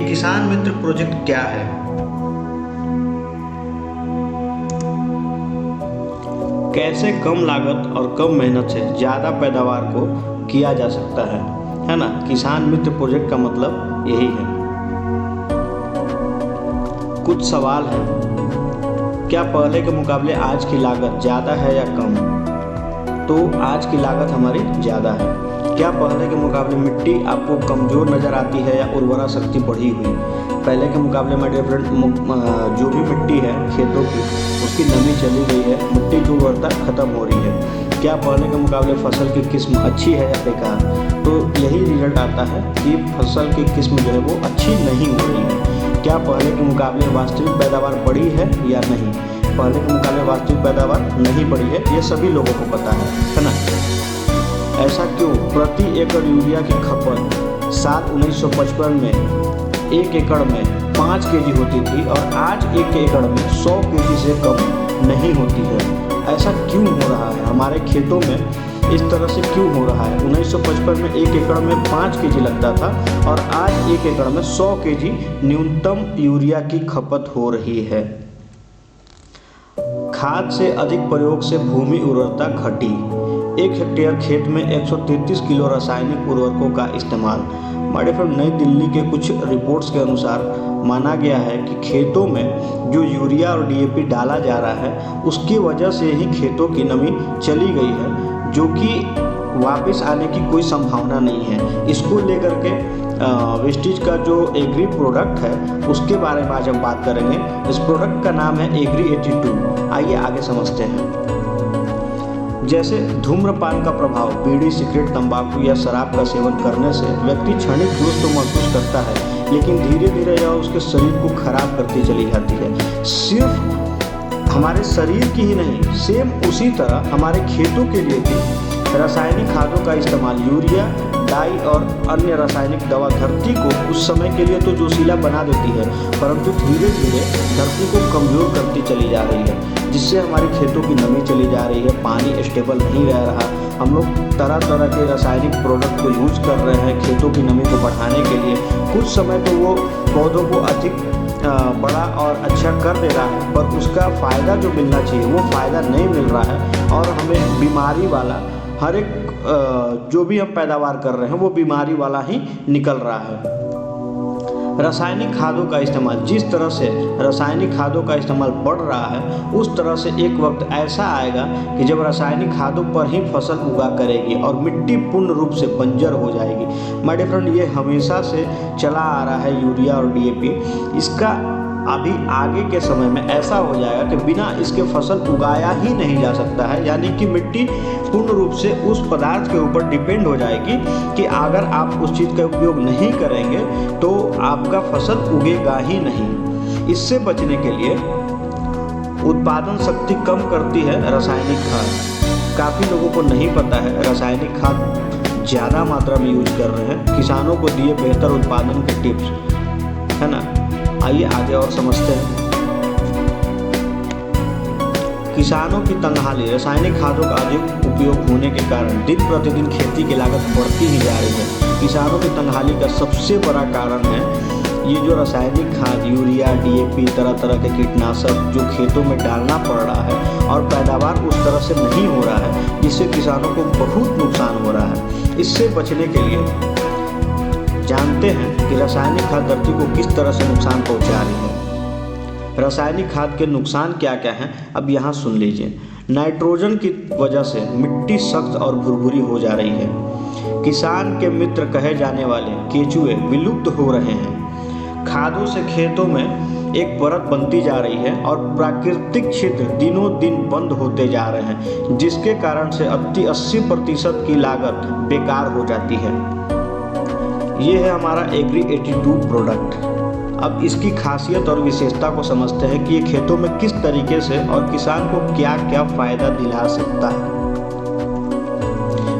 किसान मित्र प्रोजेक्ट क्या है? कैसे कम लागत और कम मेहनत से ज़्यादा पैदावार को किया जा सकता है ना? किसान मित्र प्रोजेक्ट का मतलब यही है। कुछ सवाल हैं। क्या पहले के मुकाबले आज की लागत ज़्यादा है या कम? तो आज की लागत हमारी ज़्यादा है। क्या पहले के मुकाबले मिट्टी आपको कमज़ोर नज़र आती है या उर्वरा शक्ति बढ़ी हुई? पहले के मुकाबले में डिफरेंट जो भी मिट्टी है खेतों की, उसकी नमी चली गई है, मिट्टी की उर्वरता खत्म हो रही है। क्या पहले के मुकाबले फसल की किस्म अच्छी है या बेकार? तो यही रिजल्ट आता है कि फसल की किस्म जो है वो अच्छी नहीं हो रही है। क्या पहले के मुकाबले वास्तविक पैदावार बढ़ी है या नहीं? पहले के मुकाबले वास्तविक पैदावार नहीं बढ़ी है, ये सभी लोगों को पता है ना? ऐसा क्यों? प्रति एकड़ यूरिया की खपत साल 1955 में 1 एकड़ में 5 केजी होती थी और आज 1 एकड़ में 100 केजी से कम नहीं होती है। ऐसा क्यों हो रहा है? हमारे खेतों में इस तरह से क्यों हो रहा है? 1955 में 1 एकड़ में 5 केजी लगता था और आज 1 एकड़ में 100 केजी न्यूनतम यूरिया की खपत हो रही है। खाद से अधिक प्रयोग से भूमि उर्वरता घटी। 1 हेक्टेयर खेत में 133 किलो रासायनिक उर्वरकों का इस्तेमाल। हमारे फ्रेंड नई दिल्ली के कुछ रिपोर्ट्स के अनुसार माना गया है कि खेतों में जो यूरिया और डीएपी डाला जा रहा है उसकी वजह से ही खेतों की नमी चली गई है, जो कि वापस आने की कोई संभावना नहीं है। इसको लेकर के वेस्टेज का जो एग्री प्रोडक्ट है उसके बारे में आज हम बात करेंगे। इस प्रोडक्ट का नाम है एग्री 82। आइए आगे समझते हैं। जैसे धूम्रपान का प्रभाव, बीड़ी, सिगरेट, तंबाकू या शराब का सेवन करने से व्यक्ति क्षणिक जोश तो महसूस करता है, लेकिन धीरे धीरे यह उसके शरीर को खराब करती चली जाती है। सिर्फ हमारे शरीर की ही नहीं, सेम उसी तरह हमारे खेतों के लिए भी रासायनिक खादों का इस्तेमाल, यूरिया, डाई और अन्य रासायनिक दवा धरती को उस समय के लिए तो जोशीला बना देती है, परंतु धीरे धीरे धरती को कमज़ोर करती चली जा रही है, जिससे हमारे खेतों की नमी चली जा रही है, पानी स्टेबल नहीं रह रहा। हम लोग तरह तरह के रासायनिक प्रोडक्ट को यूज कर रहे हैं खेतों की नमी को बढ़ाने के लिए। कुछ समय तो वो पौधों को अधिक बड़ा और अच्छा कर दे रहा है, पर उसका फ़ायदा जो मिलना चाहिए वो फ़ायदा नहीं मिल रहा है और हमें बीमारी वाला हर एक जो भी हम पैदावार कर रहे हैं वो बीमारी वाला ही निकल रहा है। रासायनिक खादों का इस्तेमाल, जिस तरह से रासायनिक खादों का इस्तेमाल बढ़ रहा है उस तरह से एक वक्त ऐसा आएगा कि जब रासायनिक खादों पर ही फसल उगा करेगी और मिट्टी पूर्ण रूप से बंजर हो जाएगी। माय डियर फ्रेंड, ये हमेशा से चला आ रहा है यूरिया और डीएपी। इसका अभी आगे के समय में ऐसा हो जाएगा कि बिना इसके फसल उगाया ही नहीं जा सकता है, यानी कि मिट्टी पूर्ण रूप से उस पदार्थ के ऊपर डिपेंड हो जाएगी कि अगर आप उस चीज़ का उपयोग नहीं करेंगे तो आपका फसल उगेगा ही नहीं। इससे बचने के लिए उत्पादन शक्ति कम करती है रासायनिक खाद। काफ़ी लोगों को नहीं पता है, रासायनिक खाद ज़्यादा मात्रा में यूज कर रहे हैं। किसानों को दिए बेहतर उत्पादन के टिप्स, है ना? आइए आगे और समझते हैं। किसानों की तंगहाली, रासायनिक खादों का अधिक उपयोग होने के कारण दिन प्रतिदिन खेती की लागत बढ़ती ही जा रही है। किसानों की तंगहाली का सबसे बड़ा कारण है ये जो रासायनिक खाद, यूरिया, डीएपी, तरह तरह के कीटनाशक जो खेतों में डालना पड़ रहा है और पैदावार उस तरह से नहीं हो रहा है, जिससे किसानों को बहुत नुकसान हो रहा है। इससे बचने के लिए जानते हैं कि रासायनिक खाद धरती को किस तरह से नुकसान पहुंचा रही है। रासायनिक खाद के नुकसान क्या क्या हैं, अब यहाँ सुन लीजिए। नाइट्रोजन की वजह से मिट्टी सख्त और भुरभुरी हो जा रही है। किसान के मित्र कहे जाने वाले केचुए विलुप्त हो रहे हैं। खादों से खेतों में एक परत बनती जा रही है और प्राकृतिक क्षेत्र दिनों दिन बंद होते जा रहे हैं, जिसके कारण से 80% की लागत बेकार हो जाती है। ये है हमारा एग्री 82 प्रोडक्ट। अब इसकी खासियत और विशेषता को समझते हैं कि ये खेतों में किस तरीके से और किसान को क्या क्या फायदा दिला सकता है।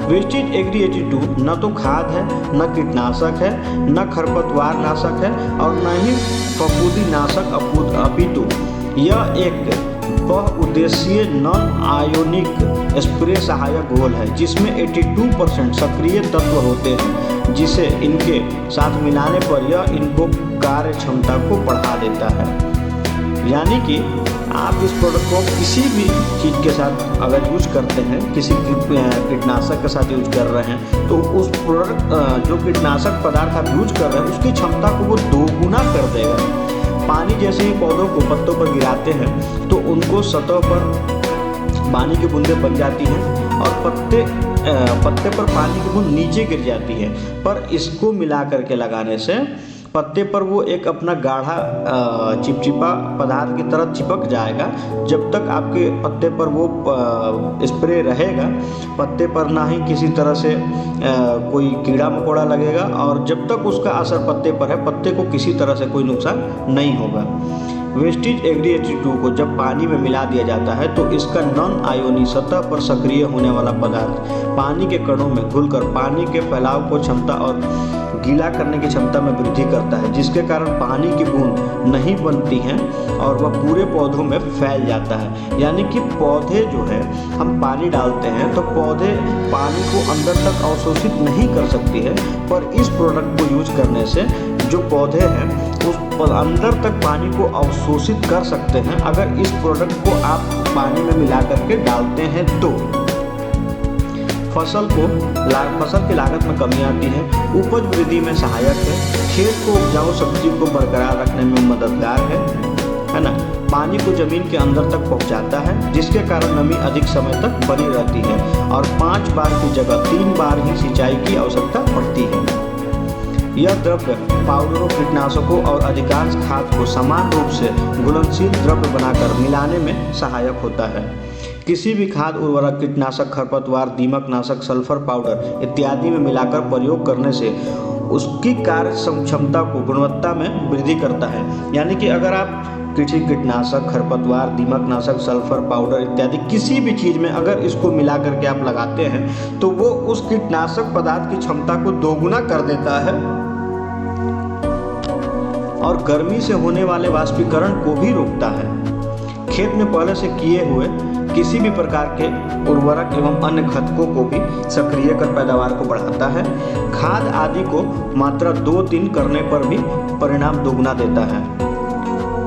वेस्टेज एग्री 82 न तो खाद है, न कीटनाशक है, न खरपतवार नाशक है और न ही फफूंदी नाशक, अपितु यह एक बहुउद्देशीय नॉन आयोनिक स्प्रे सहायक घोल है जिसमें 82% सक्रिय तत्व होते हैं जिसे इनके साथ मिलाने पर यह इनको कार्य क्षमता को बढ़ा देता है। यानी कि आप इस प्रोडक्ट को किसी भी चीज़ के साथ अगर यूज करते हैं, किसी कीटनाशक के साथ यूज कर रहे हैं, तो उस प्रोडक्ट जो कीटनाशक पदार्थ आप यूज कर रहे हैं उसकी क्षमता को वो दोगुना कर देगा। पानी जैसे ही पौधों को पत्तों पर गिराते हैं तो उनको सतह पर पानी की बूंदें बन जाती हैं और पत्ते पर पानी की बूंद नीचे गिर जाती है। पर इसको मिला करके लगाने से पत्ते पर वो एक अपना गाढ़ा चिपचिपा पदार्थ की तरह चिपक जाएगा। जब तक आपके पत्ते पर वो स्प्रे रहेगा, पत्ते पर ना ही किसी तरह से कोई कीड़ा मकोड़ा लगेगा, और जब तक उसका असर पत्ते पर है, पत्ते को किसी तरह से कोई नुकसान नहीं होगा। वेस्टिज एग्री 82 को जब पानी में मिला दिया जाता है तो इसका नॉन आयोनी सतह पर सक्रिय होने वाला पदार्थ पानी के कणों में घुलकर पानी के फैलाव को क्षमता और गीला करने की क्षमता में वृद्धि करता है, जिसके कारण पानी की बूंद नहीं बनती हैं और वह पूरे पौधों में फैल जाता है। यानी कि पौधे जो है, हम पानी डालते हैं तो पौधे पानी को अंदर तक अवशोषित नहीं कर सकती है, पर इस प्रोडक्ट को यूज करने से जो पौधे हैं उस अंदर तक पानी को अवशोषित कर सकते हैं। अगर इस प्रोडक्ट को आप पानी में मिला करके डालते हैं तो फसल की लागत में कमी आती है, उपज वृद्धि में सहायक है, खेत को उपजाऊ शक्ति को बरकरार रखने में मददगार है ना। पानी को जमीन के अंदर तक पहुंचाता है, जिसके कारण नमी अधिक समय तक बनी रहती है और 5 बार की जगह 3 बार ही सिंचाई की आवश्यकता पड़ती है। यह द्रव्य पाउडरों, कीटनाशकों और अधिकांश खाद को समान रूप से घुलनशील द्रव्य बनाकर मिलाने में सहायक होता है। किसी भी खाद, उर्वरक, कीटनाशक, खरपतवार, दीमकनाशक, सल्फर पाउडर इत्यादि में मिलाकर प्रयोग करने से उसकी कार्य क्षमता को, गुणवत्ता में वृद्धि करता है। यानी कि अगर आप किसी कीटनाशक, खरपतवार, दीमकनाशक, सल्फर पाउडर इत्यादि किसी भी चीज़ में अगर इसको मिला करके आप लगाते हैं तो वो उस कीटनाशक पदार्थ की क्षमता को दोगुना कर देता है और गर्मी से होने वाले वाष्पीकरण को भी रोकता है। खेत में पहले से किए हुए किसी भी प्रकार के उर्वरक एवं अन्य घटकों को भी सक्रिय कर पैदावार को बढ़ाता है। खाद आदि को मात्रा 2-3 करने पर भी परिणाम दोगुना देता है।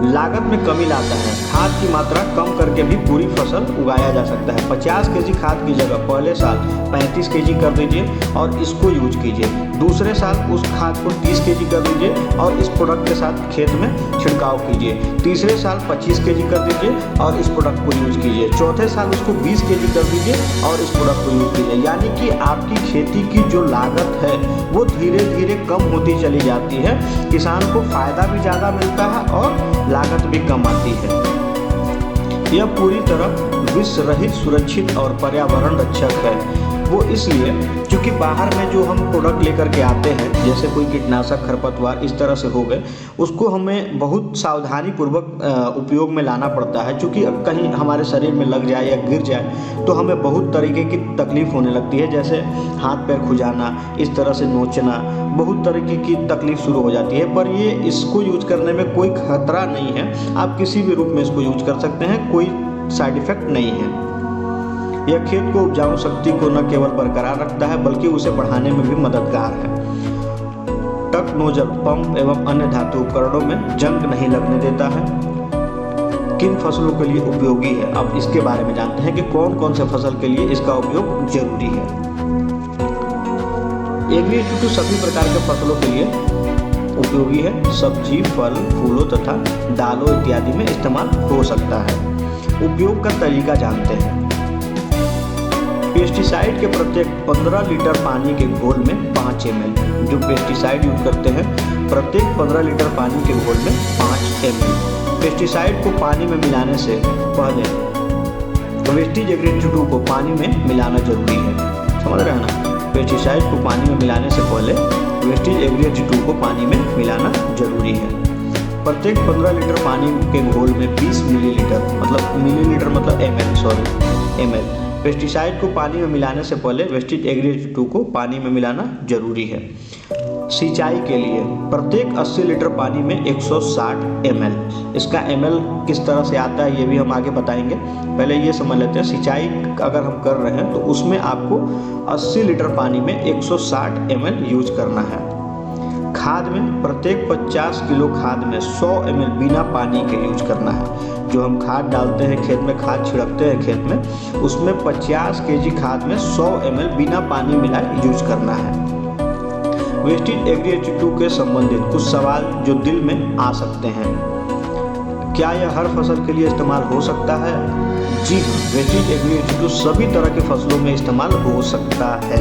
लागत में कमी लाता है, खाद की मात्रा कम करके भी पूरी फसल उगाया जा सकता है। 50 केजी खाद की जगह पहले साल 35 केजी कर दीजिए और इसको यूज कीजिए। दूसरे साल उस खाद को 30 केजी कर दीजिए और इस प्रोडक्ट के साथ खेत में छिड़काव कीजिए। तीसरे साल 25 केजी कर दीजिए और इस प्रोडक्ट को यूज कीजिए। चौथे साल उसको 20 केजी कर दीजिए और इस प्रोडक्ट को यूज कीजिए। यानी कि आपकी खेती की जो लागत है वो धीरे धीरे कम होती चली जाती है। किसान को फायदा भी ज़्यादा मिलता है और लागत भी कम आती है। यह पूरी तरह विष रहित, सुरक्षित और पर्यावरण रक्षक है। वो इसलिए क्योंकि बाहर में जो हम प्रोडक्ट लेकर के आते हैं, जैसे कोई कीटनाशक, खरपतवार इस तरह से हो गए, उसको हमें बहुत सावधानी पूर्वक उपयोग में लाना पड़ता है। क्योंकि कहीं हमारे शरीर में लग जाए या गिर जाए तो हमें बहुत तरीके की तकलीफ होने लगती है, जैसे हाथ पैर खुजाना, इस तरह से नोचना, बहुत तरीके की तकलीफ शुरू हो जाती है। पर ये इसको यूज करने में कोई खतरा नहीं है, आप किसी भी रूप में इसको यूज कर सकते हैं, कोई साइड इफेक्ट नहीं है। यह खेत को उपजाऊ शक्ति को न केवल बरकरार रखता है बल्कि उसे बढ़ाने में भी मददगार है। टक नोजल, पंप एवं अन्य धातु उपकरणों में जंग नहीं लगने देता है। किन फसलों के लिए उपयोगी है, अब इसके बारे में जानते हैं कि कौन कौन से फसल के लिए इसका उपयोग जरूरी है। एग्री 82 सभी प्रकार के फसलों के लिए उपयोगी है। सब्जी, फल, फूलों तथा दालों इत्यादि में इस्तेमाल हो सकता है। उपयोग का तरीका जानते हैं। पेस्टिसाइड के प्रत्येक 15 लीटर पानी के घोल में 5 ml, जो पेस्टिसाइड यूज करते हैं प्रत्येक 15 लीटर पानी के घोल में 5 ml। पेस्टिसाइड को पानी में मिलाने से पहले वेस्टिज एग्री 82 को पानी में मिलाना जरूरी है। समझ रहे हैं ना, पेस्टिसाइड को पानी में मिलाने से पहले वेस्टिज एग्री 82 को पानी में मिलाना जरूरी है। प्रत्येक 15 लीटर पानी के घोल में 20 मिलीलीटर, मतलब मिलीलीटर मतलब ml पेस्टिसाइड को पानी में मिलाने से पहले वेस्टिज एग्री 82 को पानी में मिलाना जरूरी है। सिंचाई के लिए प्रत्येक 80 लीटर पानी में 160 ml। इसका ml किस तरह से आता है ये भी हम आगे बताएंगे। पहले ये समझ लेते हैं, सिंचाई अगर हम कर रहे हैं तो उसमें आपको 80 लीटर पानी में 160 ml यूज करना है। खाद में प्रत्येक 50 किलो खाद में 100 ml बिना पानी के यूज करना है। जो हम खाद डालते हैं खेत में, खाद छिड़कते हैं खेत में, उसमें 50 kg खाद में 100 ml बिना पानी मिलाए यूज करना है। वेस्टेज एग्री H2 के संबंधित कुछ सवाल जो दिल में आ सकते हैं। क्या यह हर फसल के लिए इस्तेमाल हो सकता है? जी हाँ, वेस्टेज एग्री H2 सभी तरह की फसलों में इस्तेमाल हो सकता है।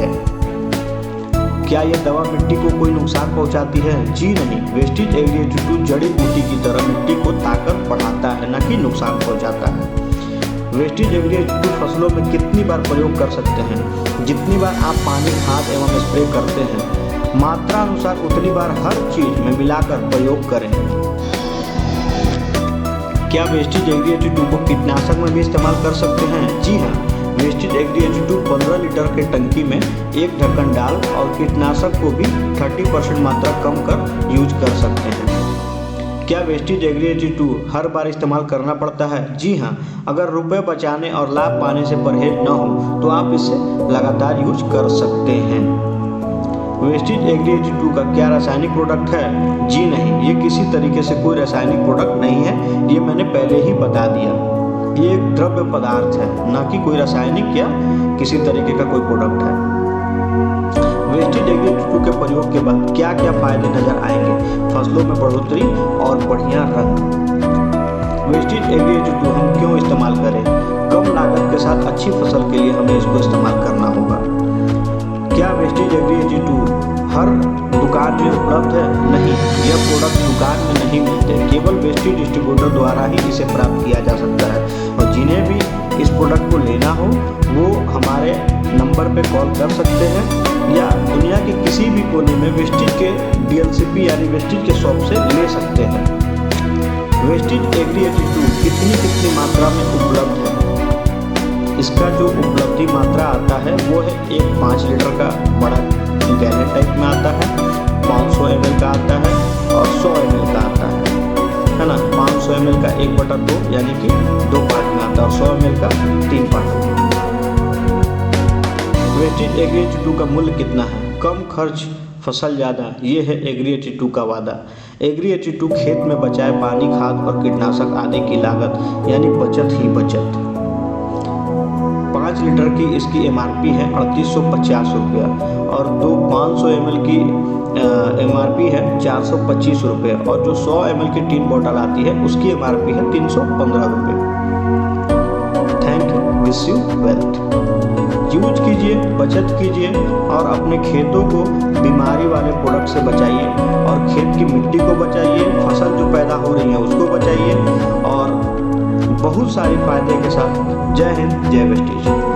क्या यह दवा मिट्टी को कोई नुकसान पहुंचाती है? जी नहीं, वेस्टेज एग्री H2 जड़ी बूटी की तरह मिट्टी को ताकत बढ़ाता है, न कि नुकसान पहुंचाता है। वेस्टेज एग्री H2 फसलों में कितनी बार प्रयोग कर सकते हैं? जितनी बार आप पानी, खाद एवं स्प्रे करते हैं, मात्रा अनुसार उतनी बार हर चीज में मिलाकर प्रयोग करें। क्या वेस्टेज एग्री H2 को कीटनाशक में भी इस्तेमाल कर सकते हैं? जी हाँ, वेस्टेज एग्री H2 15 लीटर के टंकी में एक ढक्कन डाल और कीटनाशक को भी 30% मात्रा कम कर यूज कर सकते हैं। क्या वेस्टेज एग्री H2 हर बार इस्तेमाल करना पड़ता है? जी हाँ, अगर रुपए बचाने और लाभ पाने से परहेज न हो तो आप इसे लगातार यूज कर सकते हैं। वेस्टेज एग्री H2 का क्या रासायनिक प्रोडक्ट है? जी नहीं, ये किसी तरीके से कोई रासायनिक प्रोडक्ट नहीं है, ये मैंने पहले ही बता दिया। ये एक द्रव्य पदार्थ है, न कि कोई रासायनिक या किसी तरीके का कोई प्रोडक्ट है। वेस्टेज एग्री H2 के प्रयोग के बाद क्या क्या फायदे नजर आएंगे? फसलों में बढ़ोतरी और बढ़िया रंग। वेस्टेज एग्री H2 हम क्यों इस्तेमाल करें? कम लागत के साथ अच्छी फसल के लिए हमें इसको इस्तेमाल करना होगा। क्या वेस्टेज एग्री H2 हर दुकान में उपलब्ध है? नहीं, यह प्रोडक्ट दुकान में नहीं मिलते, केवल वेस्टेज डिस्ट्रीब्यूटर द्वारा ही इसे प्राप्त किया जा सकता है। और जिन्हें भी इस प्रोडक्ट को लेना हो वो हमारे नंबर पे कॉल कर सकते हैं या दुनिया के किसी भी कोने में वेस्टेज के DLCP यानी वेस्टेज के शॉप से ले सकते हैं। वेस्टेज एग्री H2 कितनी मात्रा में उपलब्ध है? इसका जो उपलब्धि मात्रा आता है वो है एक 5 लीटर का बड़ा गैलन टाइप में आता है, 500 ml का आता है और 100 ml का आता है ना। 500 ml का 1/2 यानी कि 2 पार्ट में आता है और 100 ml का 3 पार्ट में। वेस्टेज एग्री H2 का मूल्य कितना है? कम खर्च, फसल ज़्यादा, ये है एग्री H2 का वादा। एग्री H2 खेत में बचाए पानी, खाद और कीटनाशक आदि की लागत यानी बचत ही बचत। 5 लीटर की इसकी MRP है 3850 रुपया और 500 ml की MRP है 425 रुपये और जो 100 ml की टीन बोतल आती है उसकी MRP है 315 रुपये। Thank you, wish you wealth. Use कीजिए, बचत कीजिए और अपने खेतों को बीमारी वाले प्रोडक्ट से बचाइए और खेत की मिट्टी को बचाइए, फसल जो पैदा हो रही है उसको बचाइए और बहुत सारे फायदे के साथ। जय हिंद, जय वेस्टेज।